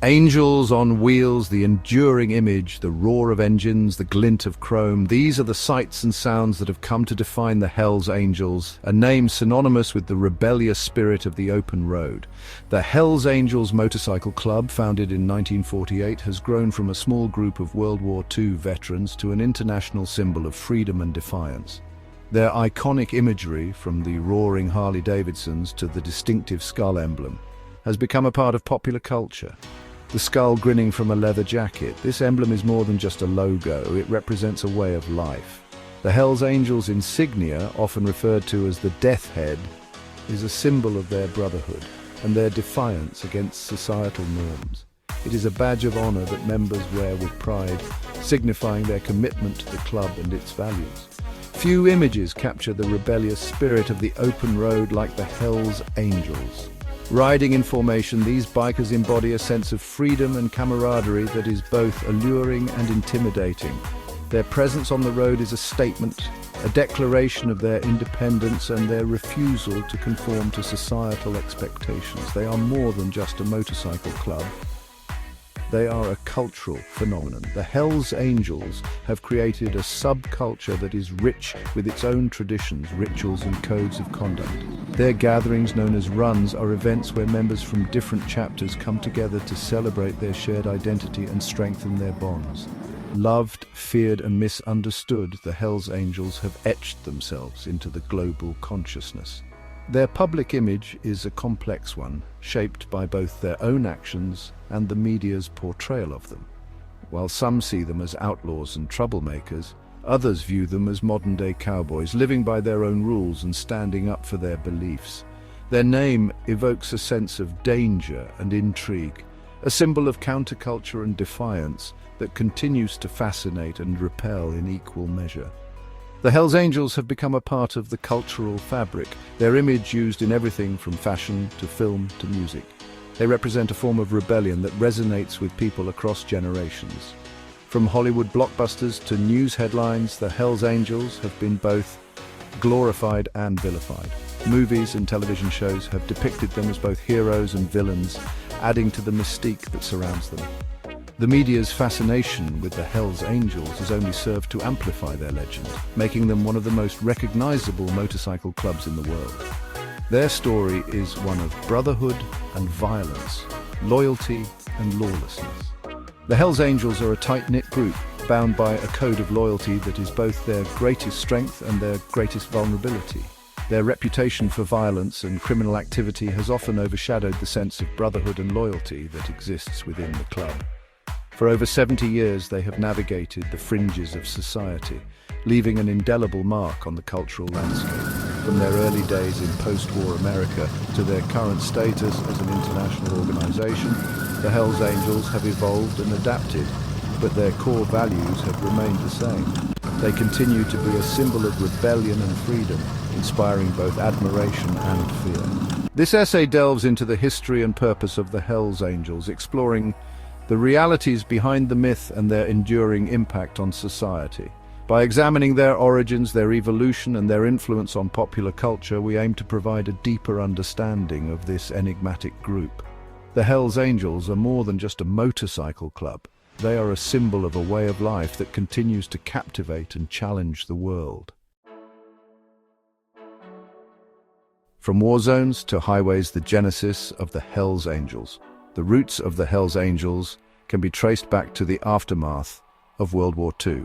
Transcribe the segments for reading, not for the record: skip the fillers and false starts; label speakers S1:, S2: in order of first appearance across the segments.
S1: Angels on wheels, the enduring image, the roar of engines, the glint of chrome, these are the sights and sounds that have come to define the Hells Angels, a name synonymous with the rebellious spirit of the open road. The Hells Angels Motorcycle Club, founded in 1948, has grown from a small group of World War II veterans to an international symbol of freedom and defiance. Their iconic imagery, from the roaring Harley-Davidsons to the distinctive skull emblem, has become a part of popular culture. The skull grinning from a leather jacket, this emblem is more than just a logo, it represents a way of life. The Hells Angels insignia, often referred to as the Death Head, is a symbol of their brotherhood and their defiance against societal norms. It is a badge of honor that members wear with pride, signifying their commitment to the club and its values. Few images capture the rebellious spirit of the open road like the Hells Angels. Riding in formation, these bikers embody a sense of freedom and camaraderie that is both alluring and intimidating. Their presence on the road is a statement, a declaration of their independence and their refusal to conform to societal expectations. They are more than just a motorcycle club. They are a cultural phenomenon. The Hells Angels have created a subculture that is rich with its own traditions, rituals and codes of conduct. Their gatherings, known as runs, are events where members from different chapters come together to celebrate their shared identity and strengthen their bonds. Loved, feared and misunderstood, the Hells Angels have etched themselves into the global consciousness. Their public image is a complex one, shaped by both their own actions and the media's portrayal of them. While some see them as outlaws and troublemakers, others view them as modern-day cowboys, living by their own rules and standing up for their beliefs. Their name evokes a sense of danger and intrigue, a symbol of counterculture and defiance that continues to fascinate and repel in equal measure. The Hells Angels have become a part of the cultural fabric, their image used in everything from fashion to film to music. They represent a form of rebellion that resonates with people across generations. From Hollywood blockbusters to news headlines, the Hells Angels have been both glorified and vilified. Movies and television shows have depicted them as both heroes and villains, adding to the mystique that surrounds them. The media's fascination with the Hells Angels has only served to amplify their legend, making them one of the most recognizable motorcycle clubs in the world. Their story is one of brotherhood and violence, loyalty and lawlessness. The Hells Angels are a tight-knit group, bound by a code of loyalty that is both their greatest strength and their greatest vulnerability. Their reputation for violence and criminal activity has often overshadowed the sense of brotherhood and loyalty that exists within the club. For over 70 years, they have navigated the fringes of society, leaving an indelible mark on the cultural landscape. From their early days in post-war America to their current status as an international organization, the Hells Angels have evolved and adapted, but their core values have remained the same. They continue to be a symbol of rebellion and freedom, inspiring both admiration and fear. This essay delves into the history and purpose of the Hells Angels, exploring the realities behind the myth and their enduring impact on society. By examining their origins, their evolution, and their influence on popular culture, we aim to provide a deeper understanding of this enigmatic group. The Hells Angels are more than just a motorcycle club. They are a symbol of a way of life that continues to captivate and challenge the world. From war zones to highways, the genesis of the Hells Angels. The roots of the Hells Angels can be traced back to the aftermath of World War II.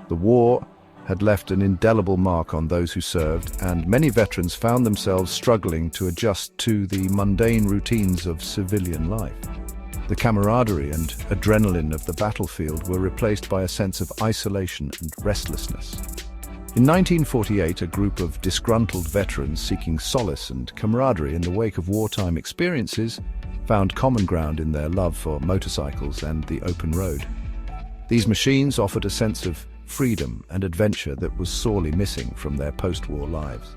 S1: The war had left an indelible mark on those who served, and many veterans found themselves struggling to adjust to the mundane routines of civilian life. The camaraderie and adrenaline of the battlefield were replaced by a sense of isolation and restlessness. In 1948, a group of disgruntled veterans seeking solace and camaraderie in the wake of wartime experiences found common ground in their love for motorcycles and the open road. These machines offered a sense of freedom and adventure that was sorely missing from their post-war lives.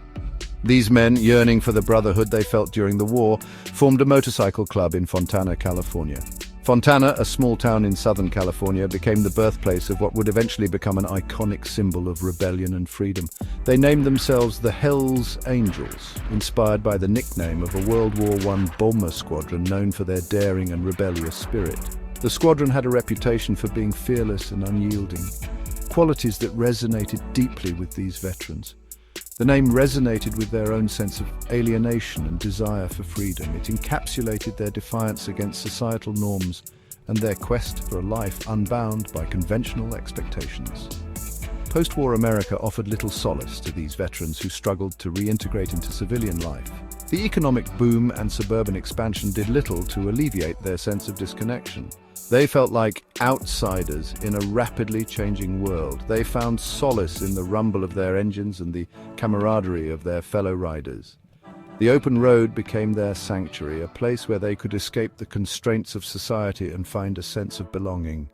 S1: These men, yearning for the brotherhood they felt during the war, formed a motorcycle club in Fontana, California. Fontana, a small town in Southern California, became the birthplace of what would eventually become an iconic symbol of rebellion and freedom. They named themselves the Hells Angels, inspired by the nickname of a World War I bomber squadron known for their daring and rebellious spirit. The squadron had a reputation for being fearless and unyielding, qualities that resonated deeply with these veterans. The name resonated with their own sense of alienation and desire for freedom. It encapsulated their defiance against societal norms and their quest for a life unbound by conventional expectations. Post-war America offered little solace to these veterans who struggled to reintegrate into civilian life. The economic boom and suburban expansion did little to alleviate their sense of disconnection. They felt like outsiders in a rapidly changing world. They found solace in the rumble of their engines and the camaraderie of their fellow riders. The open road became their sanctuary, a place where they could escape the constraints of society and find a sense of belonging.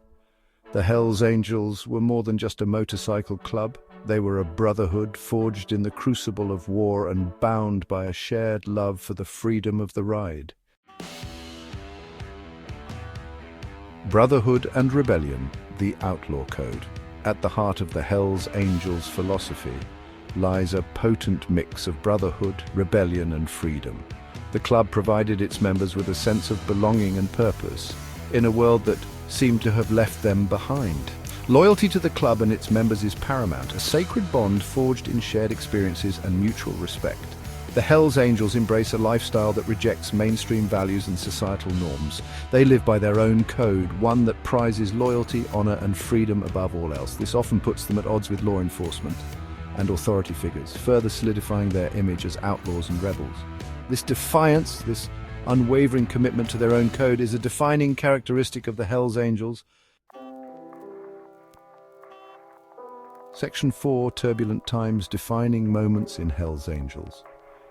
S1: The Hells Angels were more than just a motorcycle club. They were a brotherhood forged in the crucible of war and bound by a shared love for the freedom of the ride. Brotherhood and rebellion, the Outlaw Code. At the heart of the Hells Angels philosophy lies a potent mix of brotherhood, rebellion, and freedom. The club provided its members with a sense of belonging and purpose in a world that seemed to have left them behind. Loyalty to the club and its members is paramount, a sacred bond forged in shared experiences and mutual respect. The Hells Angels embrace a lifestyle that rejects mainstream values and societal norms. They live by their own code, one that prizes loyalty, honor, and freedom above all else. This often puts them at odds with law enforcement and authority figures, further solidifying their image as outlaws and rebels. This defiance, this unwavering commitment to their own code is a defining characteristic of the Hells Angels. Section 4, Turbulent Times, Defining Moments in Hells Angels.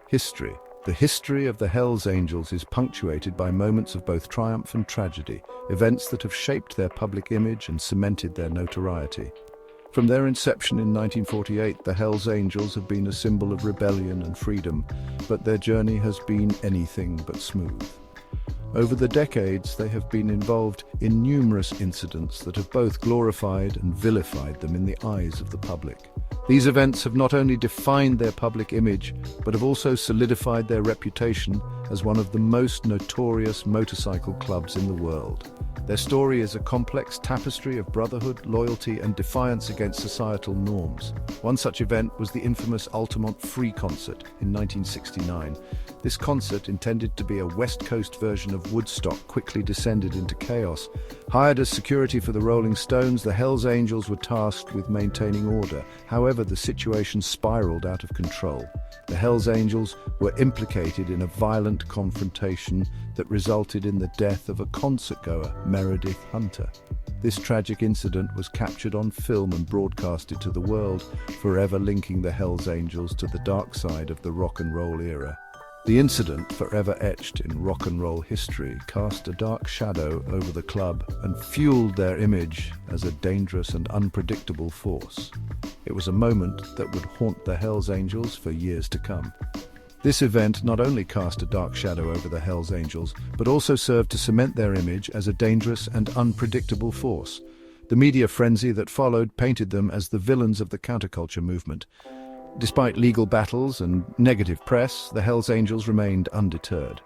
S1: History. The history of the Hells Angels is punctuated by moments of both triumph and tragedy, events that have shaped their public image and cemented their notoriety. From their inception in 1948, the Hells Angels have been a symbol of rebellion and freedom, but their journey has been anything but smooth. Over the decades, they have been involved in numerous incidents that have both glorified and vilified them in the eyes of the public. These events have not only defined their public image, but have also solidified their reputation as one of the most notorious motorcycle clubs in the world. Their story is a complex tapestry of brotherhood, loyalty, and defiance against societal norms. One such event was the infamous Altamont Free Concert in 1969. This concert, intended to be a West Coast version of Woodstock, quickly descended into chaos. Hired as security for the Rolling Stones, the Hells Angels were tasked with maintaining order. However, the situation spiraled out of control. The Hells Angels were implicated in a violent confrontation that resulted in the death of a concertgoer, Meredith Hunter. This tragic incident was captured on film and broadcasted to the world, forever linking the Hells Angels to the dark side of the rock and roll era. The incident, forever etched in rock and roll history, cast a dark shadow over the club and fueled their image as a dangerous and unpredictable force. It was a moment that would haunt the Hells Angels for years to come. This event not only cast a dark shadow over the Hells Angels, but also served to cement their image as a dangerous and unpredictable force. The media frenzy that followed painted them as the villains of the counterculture movement. Despite legal battles and negative press, the Hells Angels remained undeterred.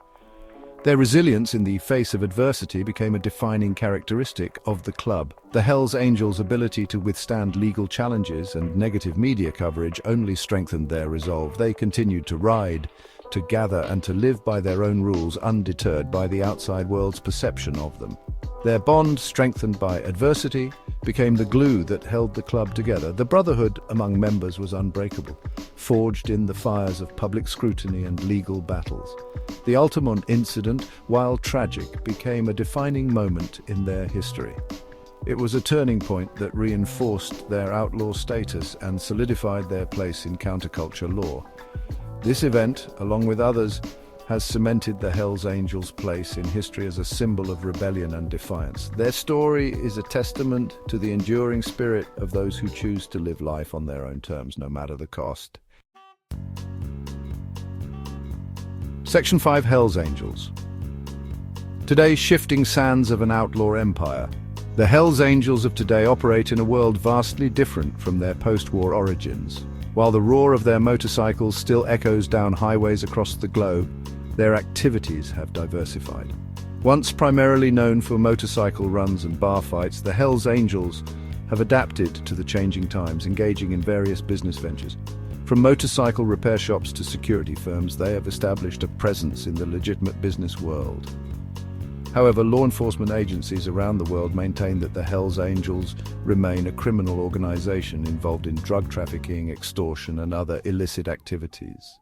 S1: Their resilience in the face of adversity became a defining characteristic of the club. The Hells Angels' ability to withstand legal challenges and negative media coverage only strengthened their resolve. They continued to ride, to gather, and to live by their own rules, undeterred by the outside world's perception of them. Their bond, strengthened by adversity, became the glue that held the club together. The brotherhood among members was unbreakable, forged in the fires of public scrutiny and legal battles. The Altamont incident, while tragic, became a defining moment in their history. It was a turning point that reinforced their outlaw status and solidified their place in counterculture law. This event, along with others, has cemented the Hells Angels' place in history as a symbol of rebellion and defiance. Their story is a testament to the enduring spirit of those who choose to live life on their own terms, no matter the cost. Section 5, Hells Angels. Today's shifting sands of an outlaw empire. The Hells Angels of today operate in a world vastly different from their post-war origins. While the roar of their motorcycles still echoes down highways across the globe, their activities have diversified. Once primarily known for motorcycle runs and bar fights, the Hells Angels have adapted to the changing times, engaging in various business ventures. From motorcycle repair shops to security firms, they have established a presence in the legitimate business world. However, law enforcement agencies around the world maintain that the Hells Angels remain a criminal organization involved in drug trafficking, extortion, and other illicit activities.